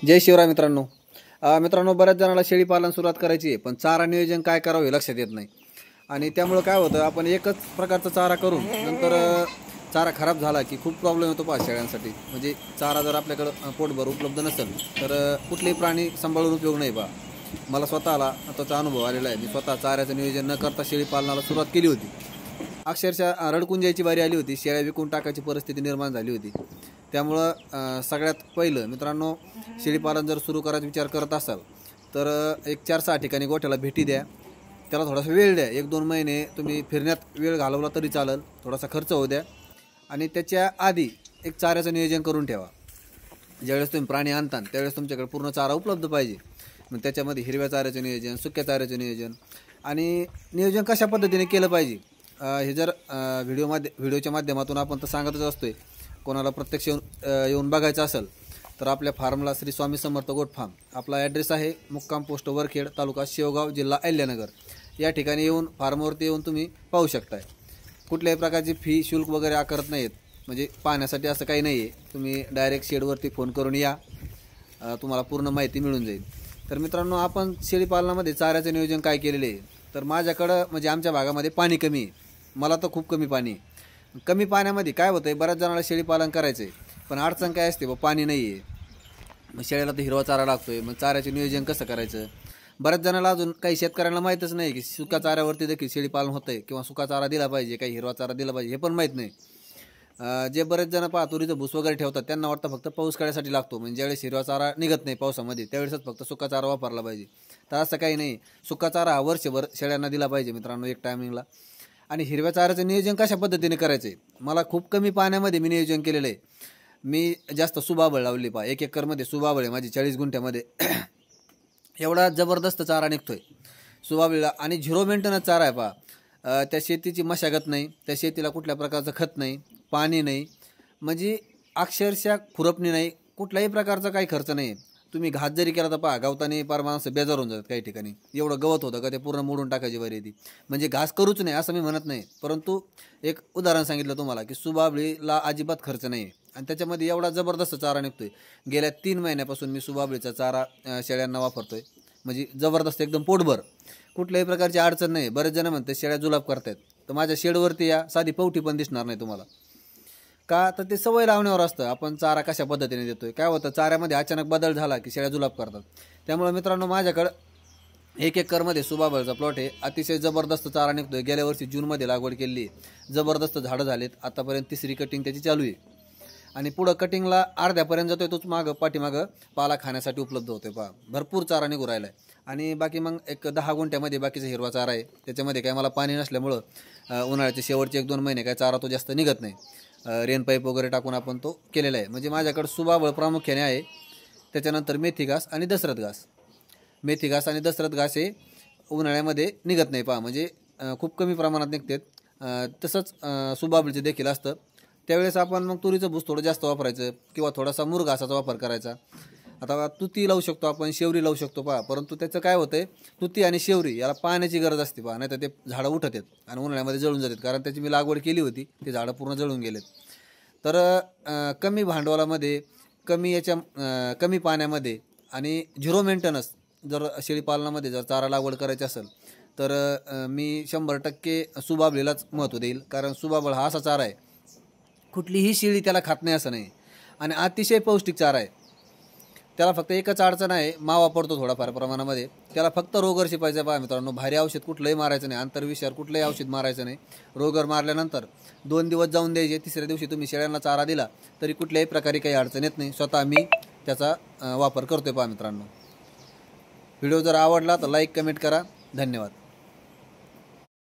जय शिवराय मित्रांनो. मित्रांनो, बऱ्याच जणांना शेळी पालन सुरुवात करायची आहे, पण चारा नियोजन काय करावं हे लक्षात येत नाही. आणि त्यामुळे काय होतं, आपण एकच प्रकारचा चारा करून नंतर चारा खराब झाला की खूप प्रॉब्लेम होतो पहा शेळ्यांसाठी. म्हणजे चारा जर आपल्याकडं पोटभर उपलब्ध नसेल तर कुठलेही प्राणी सांभाळून उपयोग नाही पहा. मला स्वतःला त्याचा अनुभव आलेला आहे. मी स्वतः चाऱ्याचं नियोजन न करता शेळी पालनाला सुरुवात केली होती. अक्षरशः रडकून जायची बारी आली होती. शेळ्या विकून टाकायची परिस्थिती निर्माण झाली होती. त्यामुळं सगळ्यात पहिलं मित्रांनो, शेळीपालन जर सुरू करायचा विचार करत असाल तर एक 4-6 ठिकाणी गोठ्याला भेटी द्या. त्याला थोडासा वेळ द्या. 1-2 महिने तुम्ही फिरण्यात वेळ घालवला तरी चालेल. थोडासा खर्च होऊ द्या. आणि त्याच्या आधी एक चाऱ्याचं नियोजन करून ठेवा. ज्यावेळेस तुम्ही प्राणी आणता त्यावेळेस तुमच्याकडे पूर्ण चारा उपलब्ध पाहिजे. मग त्याच्यामध्ये हिरव्या चाऱ्याचं नियोजन, सुक्या चाऱ्याचं नियोजन आणि नियोजन कशा पद्धतीने केलं पाहिजे हे जर व्हिडिओच्या माध्यमातून आपण तर सांगतच असतोय. कोणाला प्रत्यक्ष येऊन बघायचं असेल तर आपल्या फार्मला श्री स्वामी समर्थ गोट फार्म, आपला ॲड्रेस आहे मुक्काम पोस्ट वरखेड, तालुका शेवगाव, जिल्हा अहिल्यानगर. या ठिकाणी येऊन फार्मवरती येऊन तुम्ही पाहू शकताय. कुठल्याही प्रकारची फी शुल्क वगैरे आकारत नाहीत. म्हणजे पाहण्यासाठी असं काही नाही आहे. तुम्ही डायरेक्ट शेडवरती फोन करून या, तुम्हाला पूर्ण माहिती मिळून जाईल. तर मित्रांनो, आपण शेळीपालनामध्ये चाऱ्याचं नियोजन काय केलेलं आहे तर माझ्याकडं म्हणजे आमच्या भागामध्ये पाणी कमी आहे. मला तर खूप कमी पाणी आहे. कमी पाण्यामध्ये काय होतं आहे, बऱ्याच जणांना शेळीपालन करायचं आहे पण अडचण काय असते, पाणी नाही आहे. मग शेळ्याला तर हिरवा चारा लागतो आहे. मग चाऱ्याचे नियोजन कसं करायचं, बऱ्याच जणांना अजून काही शेतकऱ्यांना माहीतच नाही की सुका चाऱ्यावरती देखील शेळीपालन होतं आहे किंवा सुका चारा दिला पाहिजे, काही हिरवा चारा दिला पाहिजे हे पण माहीत नाही. जे बरेच जण पहा तुरीचं भूस वगैरे ठेवतात त्यांना वाटतं फक्त पाऊस काढण्यासाठी लागतो. म्हणजे ज्यावेळेस हिरवा चारा निघत नाही पावसामध्ये त्यावेळेसच फक्त सुका चारा वापरला पाहिजे. तर असं काही नाही. सुका चारा हा वर्षभर शेळ्यांना दिला पाहिजे मित्रांनो, एक टायमिंगला. आणि हिरव्या चाऱ्याचं नियोजन कशा पद्धतीने करायचं आहे, मला खूप कमी पाण्यामध्ये मी नियोजन केलेलं आहे. मी जास्त सुबाबळ लावली पहा. 1 एकरमध्ये सुबाबळ आहे माझी 40 गुंठ्यामध्ये. एवढा जबरदस्त चारा निघतोय सुबाबळीला. आणि 0 मेंटेनन्स चारा आहे पहा. त्या शेतीची मशागत नाही, त्या शेतीला कुठल्या प्रकारचं खत नाही, पाणी नाही, म्हणजे अक्षरशः खुरपणी नाही, कुठल्याही प्रकारचा काही खर्च नाही. तुम्ही घात जरी केला तर पहा गवताने पार माणसं बेजारून जातात. काही ठिकाणी एवढं गवत होतं का ते पूर्ण मोडून टाकायची बरी ती. म्हणजे घास करूच नाही असं मी म्हणत नाही, परंतु एक उदाहरण सांगितलं तुम्हाला की सुबाबळीला अजिबात खर्च नाही आणि त्याच्यामध्ये एवढा जबरदस्त चारा निघतोय. गेल्या 3 महिन्यापासून मी सुबाबळीचा चारा शेळ्यांना वापरतोय. म्हणजे जबरदस्त एकदम पोटभर, कुठल्याही प्रकारची अडचण नाही. बरेच जण म्हणतात शेळ्या जुलाब करतात, तर माझ्या शेडवरती या, साधी पवठी पण दिसणार नाही तुम्हाला. का तर ते सवय लावण्यावर असतं. आपण चारा कशा पद्धतीने देतोय. काय होतं, चाऱ्यामध्ये अचानक बदल झाला की शेळ्या जुलाब करतात. त्यामुळे मित्रांनो, माझ्याकडं 1 एकरमध्ये सुबाबळचा प्लॉट आहे. अतिशय जबरदस्त चारा निघतोय. गेल्या वर्षी जूनमध्ये लागवड केली. जबरदस्त झाडं झालेत. आतापर्यंत 3री कटिंग त्याची चालू आहे. आणि पुढं कटिंगला अर्ध्यापर्यंत जातोय. तोच पाठीमागं पाला खाण्यासाठी उपलब्ध होतोय पहा. भरपूर चारा निघू राहिला आहे. आणि बाकी मग एक 10 गुंठ्यामध्ये बाकीचा हिरवा चारा आहे. त्याच्यामध्ये काय मला पाणी नसल्यामुळं उन्हाळ्याचे शेवटचे 1-2 महिने काय चारा तो जास्त निघत नाही. रेन पाईप वगैरे टाकून आपण तो केलेला आहे. म्हणजे माझ्याकडे सुबाबळ प्रामुख्याने आहे. त्याच्यानंतर मेथी घास आणि दशरथ घास. मेथी घास आणि दशरथ घास हे उन्हाळ्यामध्ये निघत नाही पहा. म्हणजे खूप कमी प्रमाणात निघतात. तसंच सुबाबळीचे देखील असतं. त्यावेळेस आपण मग तुरीचं भूस थोडं जास्त वापरायचं किंवा थोडासा मूर घासाचा वापर करायचा. आता तुती लावू शकतो आपण, शेवरी लावू शकतो पहा. परंतु त्याचं काय होतंय, तुती आणि शेवरी याला पाण्याची गरज असते पहा, नाही तर ते झाडं उठत आहेत आणि उन्हाळ्यामध्ये जळून जातात. कारण त्याची मी लागवड केली होती, ते झाडं पूर्ण जळून गेलेत. तर कमी भांडवलामध्ये, कमी पाण्यामध्ये आणि 0 मेंटेनन्स जर शेळीपालनामध्ये जर चारा लागवड करायची असेल तर मी 100% सुबाबळीलाच महत्त्व देईल. कारण सुबाबळ हा असा चारा आहे, कुठलीही शेळी त्याला खात नाही असं नाही. आणि अतिशय पौष्टिक चारा आहे. त्याला फक्त एकच अडचण आहे, मावा पडतो थोडाफार प्रमाणामध्ये. त्याला फक्त रोगर शिपायचं पहा मित्रांनो. भारी औषध कुठलंही मारायचं नाही, आंतरविषयावर कुठलंही औषध मारायचं नाही. रोगर मारल्यानंतर 2 दिवस जाऊन द्यायचे. 3ऱ्या दिवशी तुम्ही शेळ्यांना चारा दिला तरी कुठल्याही प्रकारे काही अडचण येत नाही. स्वतः मी त्याचा वापर करतोय पहा मित्रांनो. व्हिडिओ जर आवडला तर लाईक कमेंट करा. धन्यवाद.